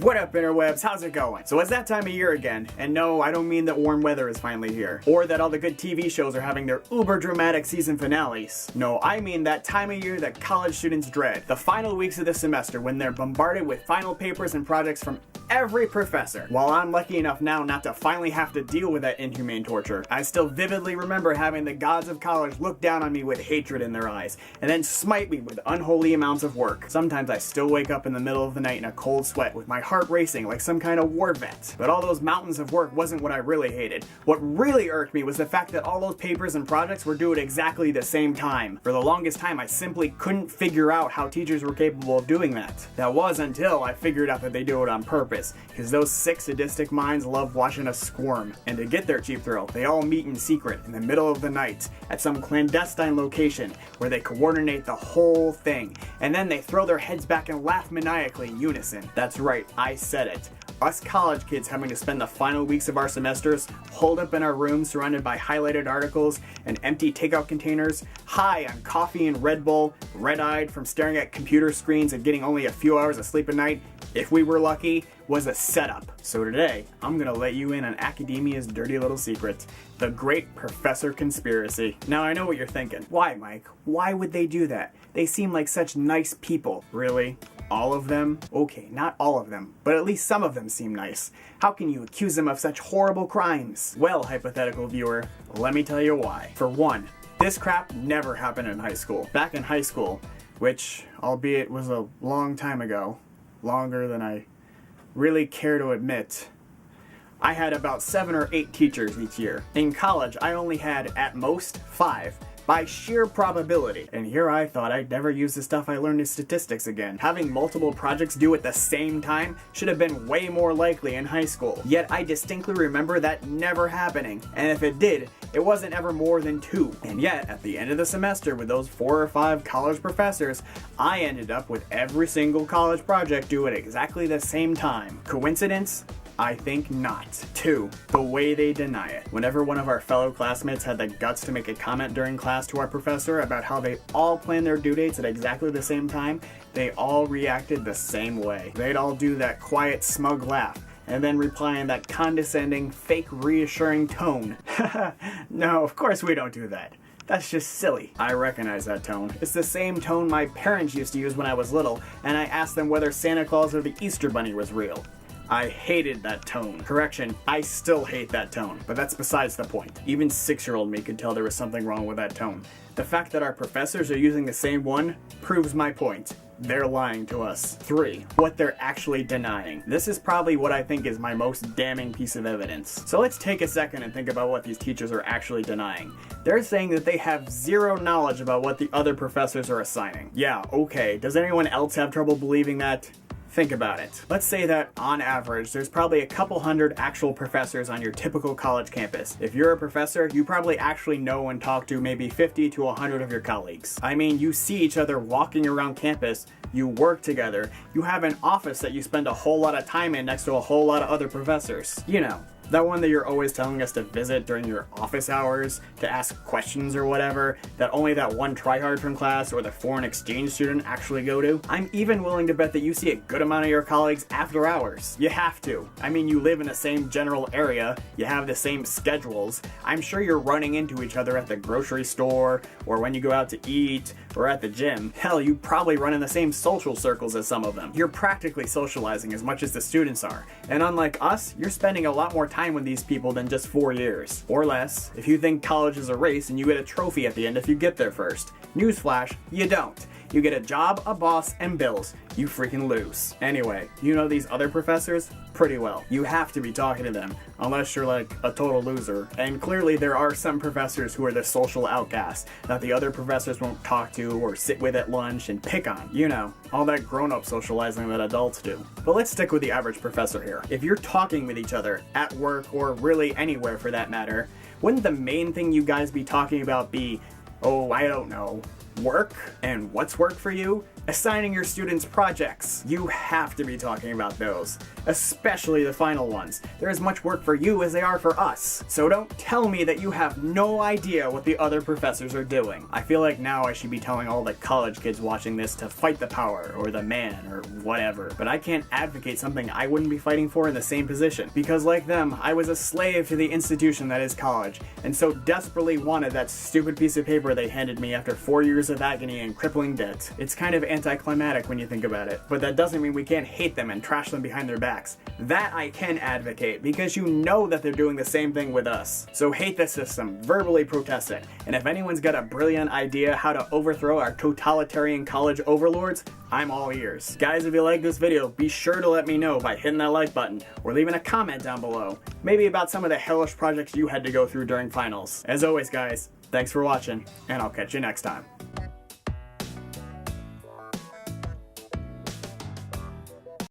What up, interwebs? How's it going? So it's that time of year again, and no, I don't mean that warm weather is finally here, or that all the good TV shows are having their uber dramatic season finales. No, I mean that time of year that college students dread, the final weeks of the semester when they're bombarded with final papers and projects from every professor. While I'm lucky enough now not to finally have to deal with that inhumane torture, I still vividly remember having the gods of college look down on me with hatred in their eyes, and then smite me with unholy amounts of work. Sometimes I still wake up in the middle of the night in a cold sweat with my heart racing like some kind of war vet. But all those mountains of work wasn't what I really hated. What really irked me was the fact that all those papers and projects were due at exactly the same time. For the longest time, I simply couldn't figure out how teachers were capable of doing that. That was until I figured out that they do it on purpose, because those sick sadistic minds love watching us squirm. And to get their cheap thrill, they all meet in secret in the middle of the night at some clandestine location where they coordinate the whole thing. And then they throw their heads back and laugh maniacally in unison. That's right, I said it. Us college kids having to spend the final weeks of our semesters holed up in our rooms surrounded by highlighted articles and empty takeout containers, high on coffee and Red Bull, red-eyed from staring at computer screens and getting only a few hours of sleep a night, if we were lucky, was a setup. So today, I'm gonna let you in on academia's dirty little secret, the Great Professor Conspiracy. Now I know what you're thinking. Why, Mike? Why would they do that? They seem like such nice people. Really? All of them? Okay, not all of them, but at least some of them seem nice. How can you accuse them of such horrible crimes? Well, hypothetical viewer, let me tell you why. For one, this crap never happened in high school. Back in high school, which, albeit was a long time ago, longer than I really care to admit, I had about 7 or 8 teachers each year. In college, I only had, at most, 5. By sheer probability. And here I thought I'd never use the stuff I learned in statistics again. Having multiple projects due at the same time should have been way more likely in high school. Yet I distinctly remember that never happening. And if it did, it wasn't ever more than 2. And yet, at the end of the semester with those 4 or 5 college professors, I ended up with every single college project due at exactly the same time. Coincidence? I think not. 2. The way they deny it. Whenever one of our fellow classmates had the guts to make a comment during class to our professor about how they all planned their due dates at exactly the same time, they all reacted the same way. They'd all do that quiet, smug laugh, and then reply in that condescending, fake, reassuring tone. No, of course we don't do that. That's just silly. I recognize that tone. It's the same tone my parents used to use when I was little, and I asked them whether Santa Claus or the Easter Bunny was real. I hated that tone. Correction, I still hate that tone, but that's besides the point. Even 6-year-old me could tell there was something wrong with that tone. The fact that our professors are using the same one proves my point. They're lying to us. 3. What they're actually denying. This is probably what I think is my most damning piece of evidence. So let's take a second and think about what these teachers are actually denying. They're saying that they have zero knowledge about what the other professors are assigning. Yeah, okay. Does anyone else have trouble believing that? Think about it. Let's say that, on average, there's probably a couple hundred actual professors on your typical college campus. If you're a professor, you probably actually know and talk to maybe 50 to 100 of your colleagues. I mean, you see each other walking around campus, you work together, you have an office that you spend a whole lot of time in next to a whole lot of other professors. You know, that one that you're always telling us to visit during your office hours, to ask questions or whatever, that only that one tryhard from class or the foreign exchange student actually go to. I'm even willing to bet that you see a good amount of your colleagues after hours. You have to. I mean, you live in the same general area, you have the same schedules. I'm sure you're running into each other at the grocery store, or when you go out to eat, or at the gym. Hell, you probably run in the same social circles as some of them. You're practically socializing as much as the students are. And unlike us, you're spending a lot more time with these people than just 4 years. Or less, if you think college is a race and you get a trophy at the end if you get there first. Newsflash, you don't. You get a job, a boss, and bills. You freaking lose. Anyway, you know these other professors pretty well. You have to be talking to them, unless you're like a total loser. And clearly there are some professors who are the social outcasts that the other professors won't talk to or sit with at lunch and pick on. You know, all that grown-up socializing that adults do. But let's stick with the average professor here. If you're talking with each other, at work, or really anywhere for that matter, wouldn't the main thing you guys be talking about be, oh, I don't know, Work? And what's work for you? Assigning your students projects. You have to be talking about those, especially the final ones. They're as much work for you as they are for us. So don't tell me that you have no idea what the other professors are doing. I feel like now I should be telling all the college kids watching this to fight the power, or the man, or whatever. But I can't advocate something I wouldn't be fighting for in the same position. Because like them, I was a slave to the institution that is college, and so desperately wanted that stupid piece of paper they handed me after 4 years of agony and crippling debt. It's kind of anticlimactic when you think about it, but that doesn't mean we can't hate them and trash them behind their backs. That I can advocate, because you know that they're doing the same thing with us. So hate the system, verbally protest it, and if anyone's got a brilliant idea how to overthrow our totalitarian college overlords, I'm all ears. Guys, if you like this video, be sure to let me know by hitting that like button, or leaving a comment down below, maybe about some of the hellish projects you had to go through during finals. As always guys, thanks for watching, and I'll catch you next time.